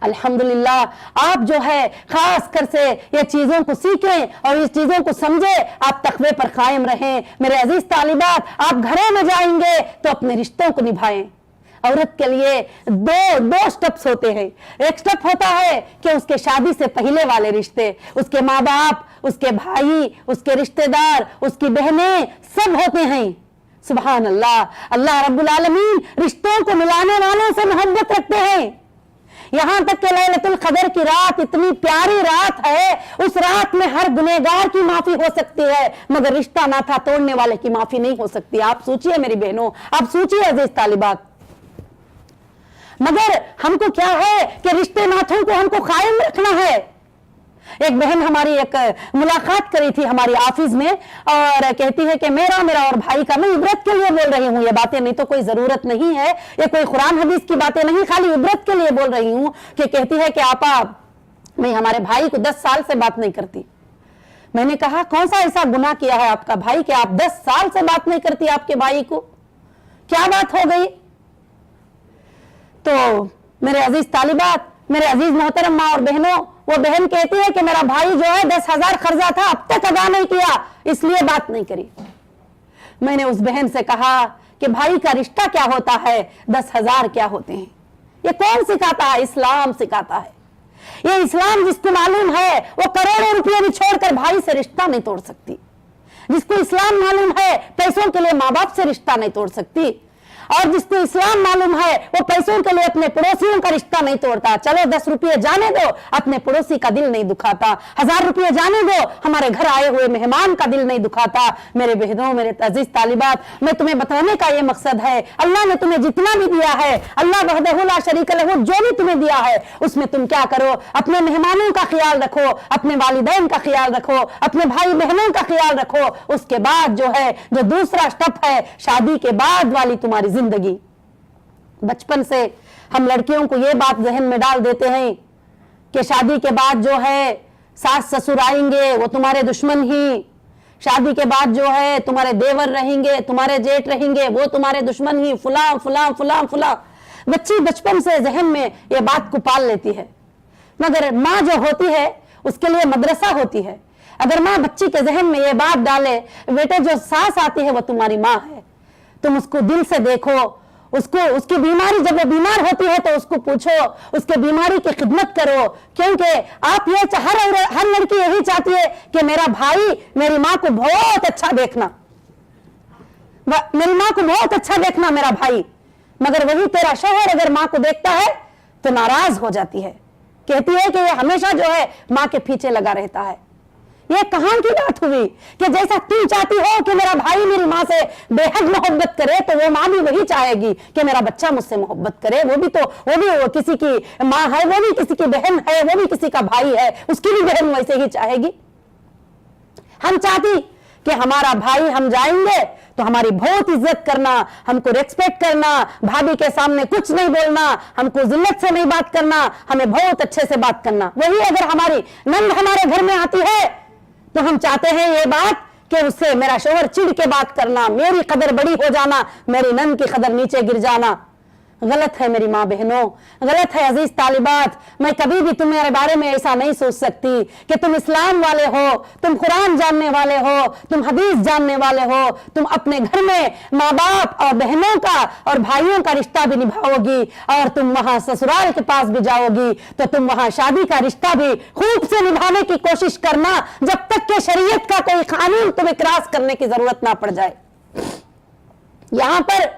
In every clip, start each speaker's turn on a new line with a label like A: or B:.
A: अल्हम्दुलिल्लाह आप जो है खास कर से ये चीज़ों को सीखें और इस चीज़ों को समझें, आप तकवे पर कायम रहें। मेरे अजीज तालिबात, आप घरों में जाएंगे तो अपने रिश्तों को निभाएं। औरत के लिए दो स्टेप्स होते हैं। एक स्टेप होता है कि उसके शादी से पहले वाले रिश्ते, उसके माँ बाप, उसके भाई, उसके रिश्तेदार, उसकी बहनें सब होते हैं। सुभान अल्लाह, अल्लाह रब्बुल आलमीन रिश्तों को मिलाने वालों से मोहब्बत रखते हैं। यहां तक कि लैलतुल कदर की रात इतनी प्यारी रात है, उस रात में हर गुनहगार की माफी हो सकती है, मगर रिश्ता नाता तोड़ने वाले की माफी नहीं हो सकती। आप सोचिए मेरी बहनों, आप सोचिए अजीज तालिबात। मगर हमको क्या है कि रिश्ते नातों को हमको कायम रखना है। एक बहन हमारी एक मुलाकात करी थी हमारी ऑफिस में और कहती है कि मेरा और भाई का, मैं इबरत के लिए बोल रही हूँ ये बातें, नहीं तो कोई जरूरत नहीं है, ये कोई कुरान हदीस की बातें नहीं, खाली इबरत के लिए बोल रही हूँ। कि कहती है कि आपा मैं हमारे भाई को 10 साल से बात नहीं करती। मैंने कहा कौन सा ऐसा गुनाह किया है आपका भाई कि आप 10 साल से बात नहीं करती आपके भाई को, क्या बात हो गई? तो मेरे अजीज तालिबात, मेरे अजीज मोहतरम माँ और बहनों, वो बहन कहती है कि मेरा भाई जो है 10,000 कर्जा था, अब तक अदा नहीं किया, इसलिए बात नहीं करी। मैंने उस बहन से कहा कि भाई का रिश्ता क्या होता है, 10,000 क्या होते हैं? ये कौन सिखाता है? इस्लाम सिखाता है। ये इस्लाम जिसको मालूम है वो करोड़ों रुपये भी छोड़कर भाई से रिश्ता नहीं तोड़ सकती। जिसको इस्लाम मालूम है पैसों के लिए माँ बाप से रिश्ता नहीं तोड़ सकती, और जिसको इस्लाम मालूम है वो पैसों के लिए अपने पड़ोसियों का रिश्ता नहीं तोड़ता। चलो 10 रुपये जाने दो, अपने पड़ोसी का दिल नहीं दुखाता। 1000 रुपये जाने दो, हमारे घर आए हुए मेहमान का दिल नहीं दुखाता। मेरे बहनों, मेरे अजीज तालिबात, मैं तुम्हें बताने का ये मकसद है, अल्लाह ने तुम्हें जितना भी दिया है, अल्लाह वहदहु ला शरीक लहू, जो भी तुम्हें दिया है उसमें तुम क्या करो, अपने मेहमानों का ख्याल रखो, अपने वालिदैन का ख्याल रखो, अपने भाई बहनों का ख्याल रखो। उसके बाद जो है, जो दूसरा स्टेप है, शादी के बाद वाली तुम्हारी जिंदगी। बचपन से हम लड़कियों को ये बात जहन में डाल देते हैं कि शादी के बाद जो है सास ससुर आएंगे वो तुम्हारे दुश्मन ही, शादी के बाद जो है तुम्हारे देवर रहेंगे, तुम्हारे जेठ रहेंगे, वो तुम्हारे दुश्मन ही, फुला फुला फुला फुला। बच्ची बचपन से जहन में ये बात को पाल लेती है। मगर माँ जो होती है उसके लिए मदरसा होती है। अगर माँ बच्ची के जहन में ये बात डाले, बेटे जो सास आती है वो तुम्हारी माँ है, तुम उसको दिल से देखो, उसको, उसकी बीमारी, जब वो बीमार होती है तो उसको पूछो, उसके बीमारी की खिदमत करो। क्योंकि आप ये हर लड़की यही चाहती है कि मेरा भाई मेरी माँ को बहुत अच्छा देखना, मेरी माँ को बहुत अच्छा देखना मेरा भाई। मगर वही तेरा शौहर अगर माँ को देखता है तो नाराज हो जाती है, कहती है कि ये हमेशा जो है माँ के पीछे लगा रहता है। ये कहां की बात हुई कि जैसा तुम चाहती हो कि मेरा भाई मेरी माँ से बेहद मोहब्बत करे, तो वो माँ भी वही चाहेगी कि मेरा बच्चा मुझसे मोहब्बत करे। वो भी किसी की माँ है, वो भी किसी की बहन है, वो भी किसी का भाई है, उसकी भी बहन वैसे ही चाहेगी। हम चाहती कि हमारा भाई, हम जाएंगे तो हमारी बहुत इज्जत करना, हमको रेस्पेक्ट करना, भाभी के सामने कुछ नहीं बोलना, हमको जिल्लत से नहीं बात करना, हमें बहुत अच्छे से बात करना। वही अगर हमारी नंद हमारे घर में आती है तो हम चाहते हैं ये बात कि उससे मेरा शोहर चिढ़ के बात करना, मेरी कदर बड़ी हो जाना, मेरी नंद की कदर नीचे गिर जाना। गलत है मेरी माँ बहनों, गलत है अजीज तालिबात। मैं कभी भी तुम्हारे बारे में ऐसा नहीं सोच सकती कि तुम इस्लाम वाले हो, तुम कुरान जानने वाले हो, तुम हदीस जानने वाले हो, तुम अपने घर में माँ बाप और बहनों का और भाइयों का रिश्ता भी निभाओगी, और तुम वहां ससुराल के पास भी जाओगी तो तुम वहां शादी का रिश्ता भी खूब से निभाने की कोशिश करना, जब तक कि शरीयत का कोई कानून तुम्हें क्रॉस करने की जरूरत ना पड़ जाए। यहां पर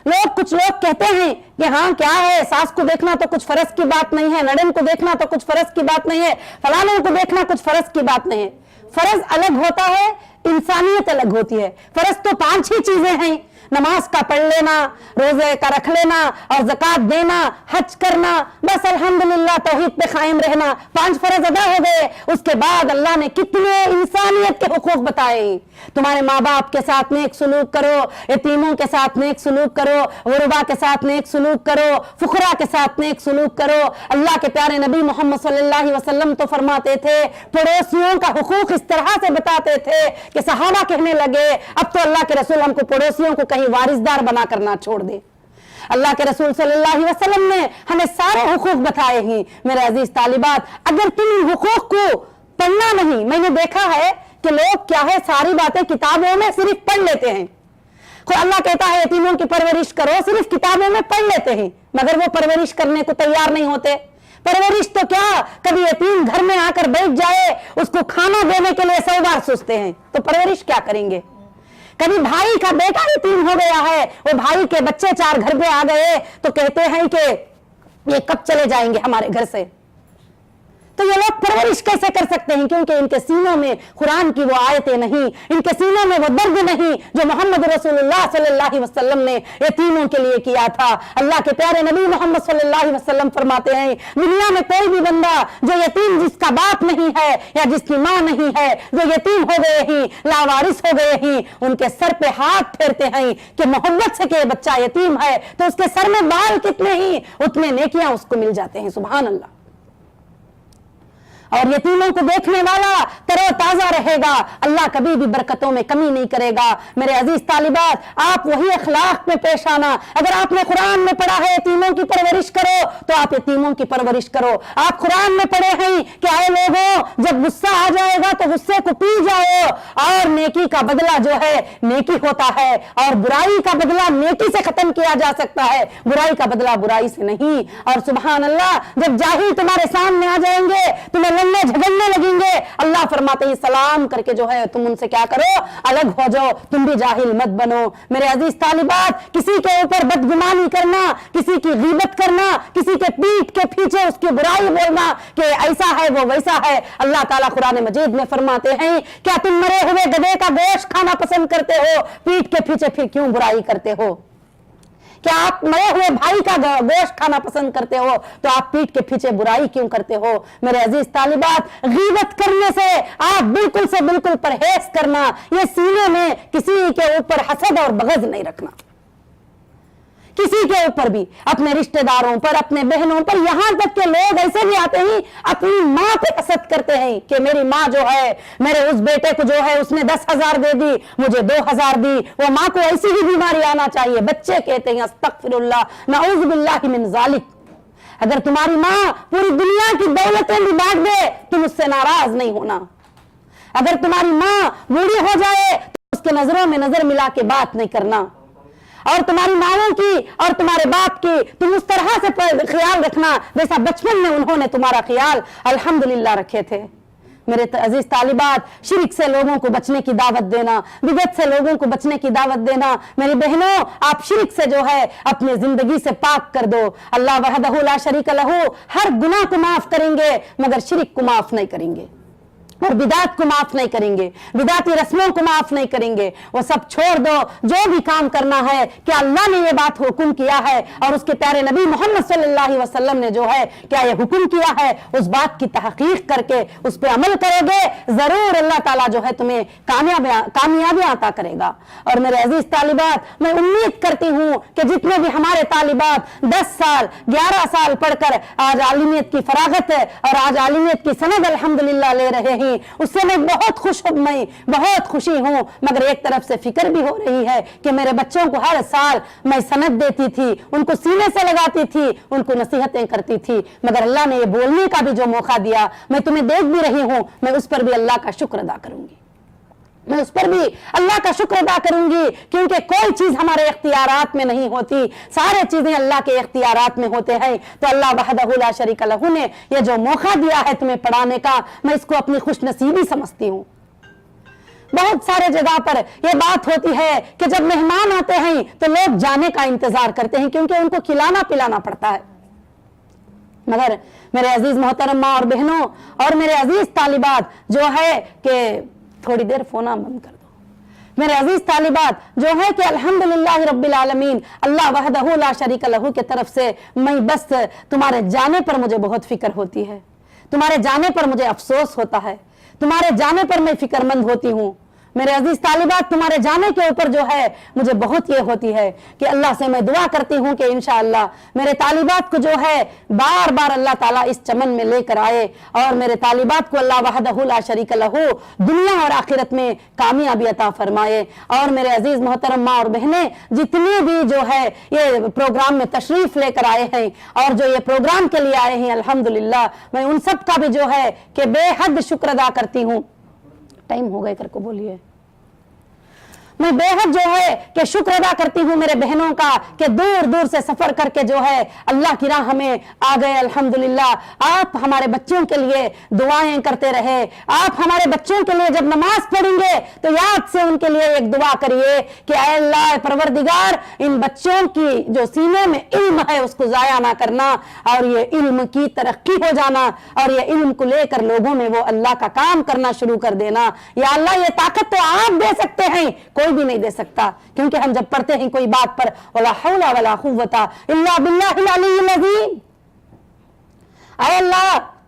A: कुछ लोग कहते हैं कि हाँ क्या है, सास को देखना तो कुछ फर्ज की बात नहीं है, नड़न को देखना तो कुछ फर्ज की बात नहीं है, फलाने को देखना कुछ फर्ज की बात नहीं है। फर्ज अलग होता है, इंसानियत अलग होती है। फर्ज तो 5 ही चीजें हैं, नमाज का पढ़ लेना, रोजे का रख लेना और ज़कात देना, हज करना, बस अल्हम्दुलिल्लाह तौहीद पे कायम रहना। 5 फर्ज अदा हो गए। उसके बाद अल्लाह ने कितने इंसानियत के हुकूक बताए। तुम्हारे माँ बाप के साथ नेक सलूक करो, यतीमों के साथ नेक सलूक करो, गुरबा के साथ नेक सलूक करो, फुकरा के साथ नेक सलूक करो। अल्लाह के प्यारे नबी मोहम्मद सल्लल्लाहु अलैहि वसल्लम तो फरमाते थे, पड़ोसियों का हुकूक इस तरह से बताते थे कि सहाबा कहने लगे अब तो अल्लाह के रसूल हमको पड़ोसियों को कहीं वारिसदार बना करना छोड़ दे। अल्लाह के रसूल सल्लल्लाहु अलैहि वसल्लम ने हमें सारे हुकूक बताए हैं। मेरे अजीज तालिबात, अगर तुम इन हुकूक को पढ़ना नहीं, मैंने देखा है कि लोग क्या है सारी बातें किताबों में सिर्फ पढ़ लेते हैं। तो अल्लाह कहता है यतीमों की परवरिश करो, सिर्फ किताबों में पढ़ लेते हैं, मगर वो परवरिश करने को तैयार नहीं होते। परवरिश तो क्या, कभी यतीम घर में आकर बैठ जाए, उसको खाना देने के लिए 100 बार सोचते हैं, तो परवरिश क्या करेंगे। कभी भाई का बेटा यतीम हो गया है, वो भाई के बच्चे 4 घर पे आ गए तो कहते हैं कि ये कब चले जाएंगे हमारे घर से। तो ये लोग परवरिश कैसे कर सकते हैं, क्योंकि इनके सीनों में कुरान की वो आयतें नहीं, इनके सीनों में वो दर्द नहीं जो मोहम्मद रसूलुल्लाह सल्लल्लाहु अलैहि वसल्लम ने यतीमों के लिए किया था। अल्लाह के प्यारे नबी मोहम्मद सल्लल्लाहु अलैहि वसल्लम फरमाते हैं, दुनिया में कोई भी बंदा जो यतीम, जिसका बाप नहीं है या जिसकी माँ नहीं है, जो यतीम हो गए हैं, लावारिस हो गए हैं, उनके सर पे हाथ फेरते हैं कि मोहब्बत से कि बच्चा यतीम है, तो उसके सर में बाल कितने ही उतने नेकियां उसको मिल जाते हैं। सुभान अल्लाह। और यतीमों को देखने वाला तरोताजा रहेगा, अल्लाह कभी भी बरकतों में कमी नहीं करेगा। मेरे अजीज तालिबात, आप वही अखलाक में पेश आना। अगर आपने कुरान में पढ़ा है यतीमों की परवरिश करो, तो आप यतीमों की परवरिश करो। आप कुरान में पढ़े हैं कि आए लोगों, जब गुस्सा आ जाएगा तो गुस्से को पी जाओ, और नेकी का बदला जो है नेकी होता है, और बुराई का बदला नेकी से खत्म किया जा सकता है, बुराई का बदला बुराई से नहीं। और सुभान अल्लाह, जब जाहिल तुम्हारे सामने आ जाएंगे, तुम्हें लड़ने झगड़ने लगेंगे, अल्लाह फरमाते हैं सलाम करके जो है तुम उनसे क्या करो, अलग हो जाओ, तुम भी जाहिल मत बनो। मेरे अजीज तालिबात, किसी के ऊपर बदगुमानी करना, किसी की गीबत करना, किसी के पीठ के पीछे उसकी बुराई बोलना कि ऐसा है वो वैसा है, अल्लाह ताला कुरान मजीद में फरमाते हैं, क्या तुम मरे हुए गधे का गोश्त खाना पसंद करते हो, पीठ के पीछे फिर क्यों बुराई करते हो। क्या आप मरे हुए भाई का गोश्त खाना पसंद करते हो, तो आप पीठ के पीछे बुराई क्यों करते हो। मेरे अजीज तालिबात, गीबत करने से आप बिल्कुल से बिल्कुल परहेज करना, ये सीने में किसी के ऊपर हसद और बग़ज़ नहीं रखना, किसी के ऊपर भी, अपने रिश्तेदारों पर, अपने बहनों पर, यहां तक के लोग ऐसे भी आते हैं अपनी मां पे हसद करते हैं कि मेरी मां जो है, मेरे उस बेटे को जो है उसने 10,000 दे दी, मुझे 2,000 दी, वो मां को ऐसी ही बीमारी आना चाहिए। बच्चे कहते हैं अस्तगफिरुल्लाह, नऊज़ु बिल्लाहि मिन ज़ालिक। अगर तुम्हारी मां पूरी दुनिया की दौलतें भी बांट दे, तुम उससे नाराज नहीं होना। अगर तुम्हारी मां बूढ़ी हो जाए तो उसके नजरों में नजर मिला के बात नहीं करना, और तुम्हारी माओं की और तुम्हारे बाप की तुम उस तरह से ख्याल रखना जैसा बचपन में उन्होंने तुम्हारा ख्याल अल्हम्दुलिल्लाह रखे थे। मेरे अजीज तालिबात, शिरक से लोगों को बचने की दावत देना, बिदअत से लोगों को बचने की दावत देना। मेरी बहनों, आप शिरक से जो है अपनी जिंदगी से पाक कर दो। अल्लाह वहदहु ला शरीक लहू हर गुनाह को माफ करेंगे, मगर शिरक को माफ नहीं करेंगे, और बिदात को माफ नहीं करेंगे, बिदाती रस्मों को माफ नहीं करेंगे। वो सब छोड़ दो, जो भी काम करना है, क्या अल्लाह ने ये बात हुक्म किया है और उसके प्यारे नबी मोहम्मद सल्लल्लाहु अलैहि वसल्लम ने जो है क्या ये हुक्म किया है, उस बात की तहकीक करके उस पर अमल करोगे, जरूर अल्लाह ताला जो है तुम्हें कामयाबी अता करेगा। और मेरे अजीज तालिबात, मैं उम्मीद करती हूँ कि जितने भी हमारे तालिबात 10 साल 11 साल पढ़कर आज आलिमियत की फरागत और आज आलिमियत की सनद अल्हम्दुलिल्लाह ले रहे हैं, उससे मैं बहुत खुशी हूं, मगर एक तरफ से फिक्र भी हो रही है कि मेरे बच्चों को हर साल मैं सनद देती थी, उनको सीने से लगाती थी, उनको नसीहतें करती थी, मगर अल्लाह ने ये बोलने का भी जो मौका दिया, मैं तुम्हें देख भी रही हूं, मैं उस पर भी अल्लाह का शुक्र अदा करूंगी, मैं उस पर भी अल्लाह का शुक्र अदा करूंगी, क्योंकि कोई चीज हमारे इख्तियारात में नहीं होती, सारे चीजें अल्लाह के इख्तियारात में होते हैं। तो अल्लाह वहदहु ला शरीक लहू ने यह जो मौका दिया है तुम्हें पढ़ाने का, मैं इसको अपनी खुशनसीबी समझती हूँ। बहुत सारे जगह पर यह बात होती है कि जब मेहमान आते हैं तो लोग जाने का इंतजार करते हैं, क्योंकि उनको खिलाना पिलाना पड़ता है। मगर मेरे अजीज मोहतरमा और बहनों और मेरे अजीज तालिबात जो है कि थोड़ी देर फोन बंद कर दो। मेरे अजीज तालिबात जो है कि अल्हम्दुलिल्लाह रब्बिल आलमीन, अल्लाह वहदहु ला शरीक लहू की तरफ से मैं बस तुम्हारे जाने पर मुझे बहुत फिक्र होती है, तुम्हारे जाने पर मुझे अफसोस होता है, तुम्हारे जाने पर मैं फिक्रमंद होती हूँ। मेरे अजीज तालिबात, तुम्हारे जाने के ऊपर जो है मुझे बहुत ये होती है कि अल्लाह से मैं दुआ करती हूँ कि इंशाअल्लाह मेरे तालिबात को जो है बार बार अल्लाह ताला इस चमन में लेकर आए और मेरे तालिबात को अल्लाह वहदहु ला शरीक लहू दुनिया और आखिरत में कामयाबी अता फरमाए। और मेरे अजीज मोहतरम माँ और बहनें, जितनी भी जो है ये प्रोग्राम में तशरीफ लेकर आए हैं और जो ये प्रोग्राम के लिए आए हैं, अल्हम्दुलिल्लाह मैं उन सब का भी जो है कि बेहद शुक्र अदा करती हूँ। टाइम हो गए करके बोलिए। मैं बेहद जो है कि शुक्र अदा करती हूँ मेरे बहनों का कि दूर दूर से सफर करके जो है अल्लाह की राह में आ गए। अल्हम्दुलिल्लाह, आप हमारे बच्चों के लिए दुआएं करते रहे। आप हमारे बच्चों के लिए जब नमाज पढ़ेंगे तो याद से उनके लिए एक दुआ करिए कि ऐ अल्लाह परवरदिगार, इन बच्चों की जो सीने में इल्म है उसको जाया ना करना और ये इल्म की तरक्की हो जाना और ये इल्म को लेकर लोगों में वो अल्लाह का काम करना शुरू कर देना। या अल्लाह, ये ताकत तो आप दे सकते हैं, कोई भी नहीं दे सकता, क्योंकि हम जब पढ़ते हैं कोई बात पर वला हौला वला कुव्वता इल्ला बिल्लाहिल अलीय्यिल अज़ीम, ऐ अल्लाह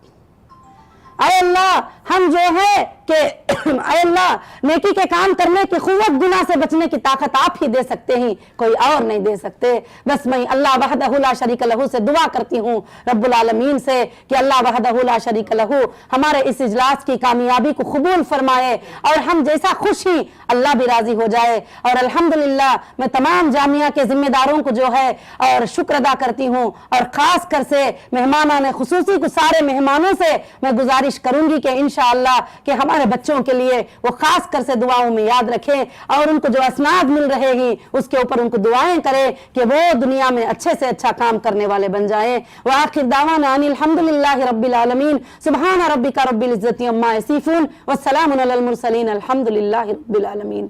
A: हम जो है कि ऐ अल्लाह नेकी के काम करने की कुव्वत, गुनाह से बचने की ताकत आप ही दे सकते हैं, कोई और नहीं दे सकते। बस मैं अल्लाह वहदहु ला शरीक लहू से दुआ करती हूँ रब्बुल आलमीन से कि अल्लाह वहदहु ला शरीक लहू हमारे इस इजलास की कामयाबी को कबूल फरमाए और हम जैसा खुश ही अल्लाह भी राजी हो जाए। और अल्हम्दुलिल्लाह मैं तमाम जामिया के जिम्मेदारों को जो है और शुक्र अदा करती हूँ और खास कर से मेहमानाने खुसूसी को सारे मेहमानों से मैं गुजारिश करूंगी कि इंशाअल्लाह कि हमारे बच्चों के लिए वो खास कर से दुआओं में याद रखें और उनको जो असनाद मिल रहे हैं उसके ऊपर उनको दुआएं करें कि वो दुनिया में अच्छे से अच्छा काम करने वाले बन जाएं। व आखिर दावाना अनिल हम्दुलिल्लाहि रब्बिल आलमीन, सुब्हान रब्बिका रब्बिल इज्जति अम्मा यसिफून व सलामुन अलल मुरसलीन, अल्हम्दुलिल्लाहि रब्बिल आलमीन।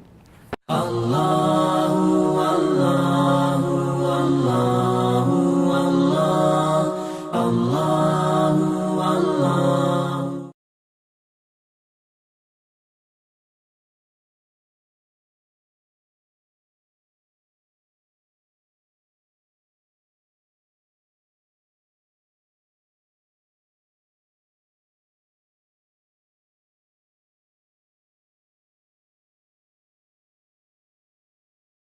A: अल्लाहु अल्लाहु अल्लाह।